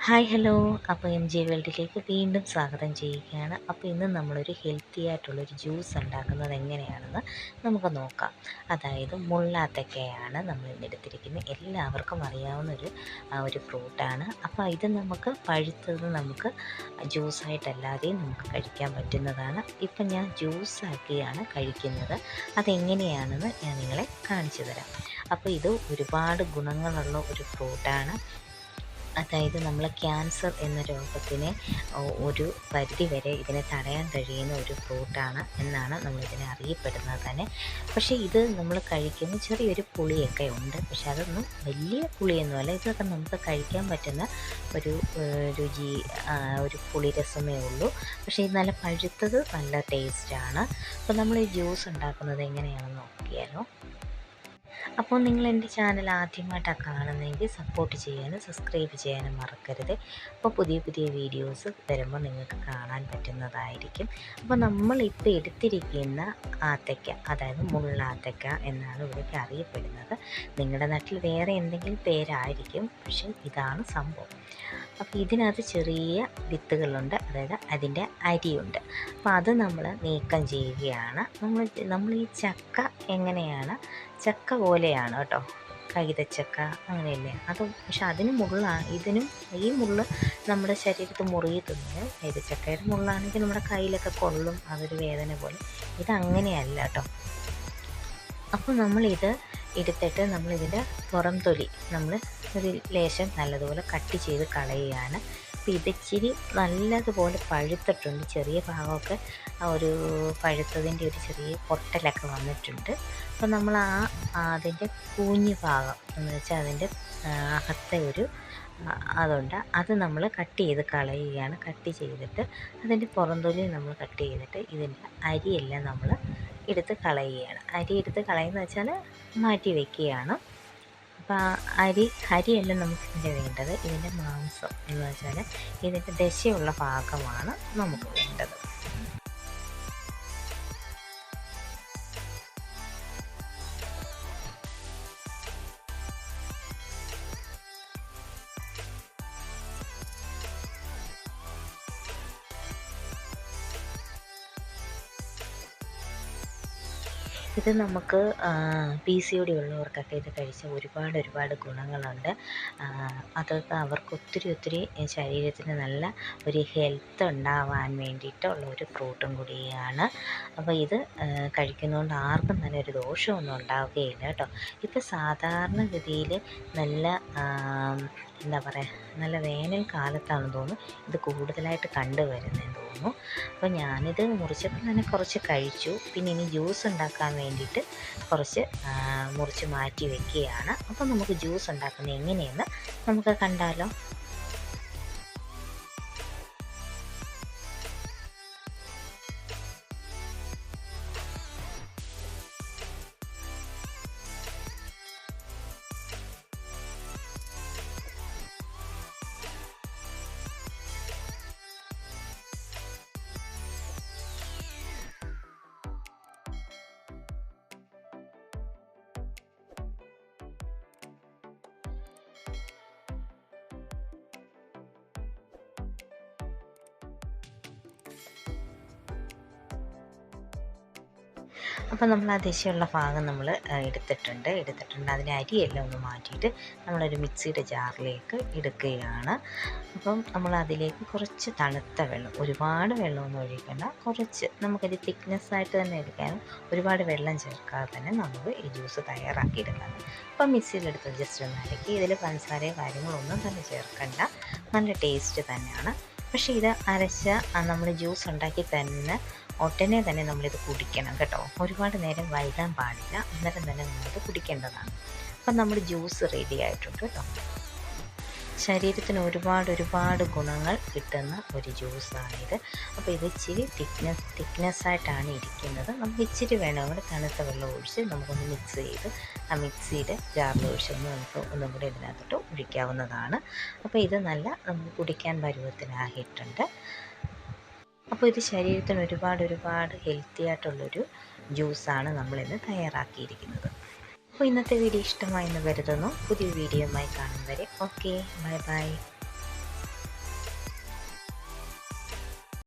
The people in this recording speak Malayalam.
Hi hello. അപ്പോൾ എം ജെ വേൾഡിലേക്ക് വീണ്ടും സ്വാഗതം ചെയ്യുകയാണ്. അപ്പോൾ ഇന്ന് നമ്മളൊരു ഹെൽത്തി ആയിട്ടുള്ളൊരു ജ്യൂസ് ഉണ്ടാക്കുന്നത് എങ്ങനെയാണെന്ന് നമുക്ക് നോക്കാം. അതായത് മുള്ളാത്തക്കയാണ് നമ്മൾ ഇന്ന് എടുത്തിരിക്കുന്നത്. എല്ലാവർക്കും അറിയാവുന്ന ഒരു ഫ്രൂട്ടാണ്. അപ്പോൾ ഇത് നമുക്ക് പഴുത്തത് നമുക്ക് ജ്യൂസായിട്ടല്ലാതെയും നമുക്ക് കഴിക്കാൻ പറ്റുന്നതാണ്. ഇപ്പം ഞാൻ ജ്യൂസാക്കിയാണ് കഴിക്കുന്നത്. അതെങ്ങനെയാണെന്ന് ഞാൻ നിങ്ങളെ കാണിച്ചു തരാം. അപ്പോൾ ഇത് ഒരുപാട് ഗുണങ്ങളുള്ള ഒരു ഫ്രൂട്ടാണ്. അതായത് നമ്മൾ ക്യാൻസർ എന്ന രോഗത്തിനെ ഒരു പരിധി വരെ ഇതിനെ തടയാൻ കഴിയുന്ന ഒരു ഫ്രൂട്ടാണ് എന്നാണ് നമ്മളിതിനെ അറിയപ്പെടുന്നത് തന്നെ. പക്ഷേ ഇത് നമ്മൾ കഴിക്കുമ്പോൾ ചെറിയൊരു പുളിയൊക്കെ ഉണ്ട്. പക്ഷെ അതൊന്നും വലിയ പുളിയൊന്നുമല്ല. ഇതൊക്കെ നമുക്ക് കഴിക്കാൻ പറ്റുന്ന ഒരു രുചി, ഒരു പുളിരസമേ ഉള്ളൂ. പക്ഷേ ഇത് നല്ല പഴുത്തത് നല്ല ടേസ്റ്റാണ്. അപ്പോൾ നമ്മൾ ഈ ജ്യൂസ് ഉണ്ടാക്കുന്നത് എങ്ങനെയാണെന്ന് നോക്കിയാലോ. അപ്പോൾ നിങ്ങൾ എൻ്റെ ചാനൽ ആദ്യമായിട്ടാണ് കാണുന്നതെങ്കിൽ സപ്പോർട്ട് ചെയ്യാനും സബ്സ്ക്രൈബ് ചെയ്യാനും മറക്കരുത്. അപ്പോൾ പുതിയ പുതിയ വീഡിയോസ് വരുമ്പോൾ നിങ്ങൾക്ക് കാണാൻ പറ്റുന്നതായിരിക്കും. അപ്പോൾ നമ്മളിപ്പോൾ എടുത്തിരിക്കുന്ന ആത്തയ്ക്ക, അതായത് മുള്ളാത്തയ്ക്ക എന്നാണ് ഇവിടേക്ക് അറിയപ്പെടുന്നത്. നിങ്ങളുടെ നാട്ടിൽ വേറെ എന്തെങ്കിലും പേരായിരിക്കും, പക്ഷേ ഇതാണ് സംഭവം. അപ്പോൾ ഇതിനകത്ത് ചെറിയ വിത്തുകളുണ്ട്, അതായത് അതിൻ്റെ അരിയുണ്ട്. അപ്പോൾ അത് നമ്മൾ നീക്കം ചെയ്യുകയാണ്. നമ്മൾ ഈ ചക്ക എങ്ങനെയാണ്, ചക്ക പോലെയാണ് കേട്ടോ, കൈതച്ചക്ക അങ്ങനെയല്ലേ അത്. പക്ഷെ അതിന് മുള്ളാണ്, ഇതിനും ഈ മുള്ള് നമ്മുടെ ശരീരത്തിൽ മുറിയത്തുന്നത്. കൈതച്ചക്കയുടെ മുള്ളാണെങ്കിൽ നമ്മുടെ കയ്യിലൊക്കെ കൊള്ളും, അതൊരു വേദന പോലെ. ഇതങ്ങനെയല്ല കേട്ടോ. അപ്പോൾ നമ്മളിത് എടുത്തിട്ട് നമ്മളിതിൻ്റെ പുറം തൊലി നമ്മൾ ഒരു ലേശം നല്ലതുപോലെ കട്ട് ചെയ്ത് കളയുകയാണ്. അപ്പോൾ ഇതിച്ചിരി നല്ലതുപോലെ പഴുത്തിട്ടുണ്ട്. ചെറിയ ഭാഗമൊക്കെ ഒരു പഴുത്തതിൻ്റെ ഒരു ചെറിയ പൊട്ടലൊക്കെ വന്നിട്ടുണ്ട്. അപ്പോൾ നമ്മൾ അതിൻ്റെ കൂഞ്ഞ് ഭാഗം എന്ന് വെച്ചാൽ അതിൻ്റെ അകത്തെ ഒരു അതുണ്ട്, അത് നമ്മൾ കട്ട് ചെയ്ത് കളയുകയാണ്. കട്ട് ചെയ്തിട്ട് അതിൻ്റെ പുറംതൊലി നമ്മൾ കട്ട് ചെയ്തിട്ട് ഇതിൻ്റെ അരിയെല്ലാം നമ്മൾ എടുത്ത് കളയുകയാണ്. അരി എടുത്ത് കളയുന്നത് വെച്ചാൽ മാറ്റി വയ്ക്കുകയാണ്. അപ്പോൾ അരിയല്ല നമുക്കിതിൻ്റെ വേണ്ടത്, ഇതിൻ്റെ മാംസം എന്ന് വെച്ചാൽ ഇതിൻ്റെ ദശയുള്ള ഭാഗമാണ് നമുക്ക് വേണ്ടത്. ഇത് നമുക്ക് PCOD ഉള്ളവർക്കൊക്കെ ഇത് കഴിച്ചാൽ ഒരുപാട് ഗുണങ്ങളുണ്ട്. അതൊക്കെ അവർക്ക് ഒത്തിരി ശരീരത്തിന് നല്ല ഒരു ഹെൽത്ത് ഉണ്ടാവാൻ വേണ്ടിയിട്ടുള്ള ഒരു ഫ്രൂട്ടും കൂടിയാണ്. അപ്പോൾ ഇത് കഴിക്കുന്നതുകൊണ്ട് ആർക്കും തന്നെ ഒരു ദോഷമൊന്നും ഉണ്ടാവുകയില്ല കേട്ടോ. ഇപ്പോൾ സാധാരണഗതിയിൽ നല്ല എന്താ പറയുക, നല്ല വേനൽക്കാലത്താണെന്ന് തോന്നുന്നു ഇത് കൂടുതലായിട്ട് കണ്ടുവരുന്നതെന്ന് തോന്നുന്നു. അപ്പോൾ ഞാനിത് മുറിച്ചപ്പോൾ തന്നെ കുറച്ച് കഴിച്ചു. പിന്നെ ഇനി ജ്യൂസ് ഉണ്ടാക്കാൻ വേണ്ടിയിട്ട് കുറച്ച് മുറിച്ച് മാറ്റി വയ്ക്കുകയാണ്. അപ്പോൾ നമുക്ക് ജ്യൂസ് ഉണ്ടാക്കുന്നത് എങ്ങനെയെന്ന് നമുക്ക് കണ്ടാലോ. അപ്പോൾ നമ്മൾ ആ ദശയുള്ള ഭാഗം നമ്മൾ എടുത്തിട്ടുണ്ട്. അതിൻ്റെ അരിയെല്ലാം ഒന്ന് മാറ്റിയിട്ട് നമ്മളൊരു മിക്സിയുടെ ജാറിലേക്ക് എടുക്കുകയാണ്. അപ്പം നമ്മൾ അതിലേക്ക് കുറച്ച് തണുത്ത വെള്ളം, ഒരുപാട് വെള്ളമൊന്നും ഒഴിക്കേണ്ട, കുറച്ച് നമുക്കൊരു തിക്നെസ്സായിട്ട് തന്നെ എടുക്കാനും ഒരുപാട് വെള്ളം ചേർക്കാതെ തന്നെ നമുക്ക് ഈ ജ്യൂസ് തയ്യാറാക്കി എടുക്കാം. അപ്പം മിക്സിയിലെടുത്ത് ജസ്റ്റ് ഒന്ന് അരക്കി, ഇതിൽ പഞ്ചസാരയോ കാര്യങ്ങളൊന്നും തന്നെ ചേർക്കണ്ട, നല്ല ടേസ്റ്റ് തന്നെയാണ്. പക്ഷേ ഇത് നമ്മൾ ജ്യൂസ് ഉണ്ടാക്കി തന്നെ ഉടനെ തന്നെ നമ്മളിത് കുടിക്കണം കേട്ടോ. ഒരുപാട് നേരം വൈകാൻ പാടില്ല, അന്നേരം തന്നെ നമ്മളിത് കുടിക്കേണ്ടതാണ്. അപ്പം നമ്മുടെ ജ്യൂസ് റെഡി ആയിട്ടുണ്ട് കേട്ടോ. ശരീരത്തിന് ഒരുപാട് ഗുണങ്ങൾ കിട്ടുന്ന ഒരു ജ്യൂസാണിത്. അപ്പോൾ ഇത് ഇച്ചിരി തിക്നെസ്സായിട്ടാണ് ഇരിക്കുന്നത്. നമുക്ക് ഇച്ചിരി വേണമെങ്കിൽ തണുത്ത വെള്ളം ഒഴിച്ച് നമുക്കൊന്ന് മിക്സ് ചെയ്ത് ആ മിക്സിയുടെ ജാറിൽ ഒഴിച്ച് നമുക്ക് ഒന്നും കൂടി ഇതിനകത്തോട്ട് ഒഴിക്കാവുന്നതാണ്. അപ്പോൾ ഇത് നല്ല നമുക്ക് കുടിക്കാൻ പരുവത്തിനായിട്ടുണ്ട്. അപ്പോൾ ഇത് ശരീരത്തിന് ഒരുപാട് ഹെൽത്തി ആയിട്ടുള്ളൊരു ജ്യൂസാണ് നമ്മളിന്ന് തയ്യാറാക്കിയിരിക്കുന്നത്. അപ്പോൾ ഇന്നത്തെ വീഡിയോ ഇഷ്ടമായെന്ന് കരുതുന്നു. പുതിയ വീഡിയോയുമായി കാണും വരെ ഓക്കെ, ബൈ.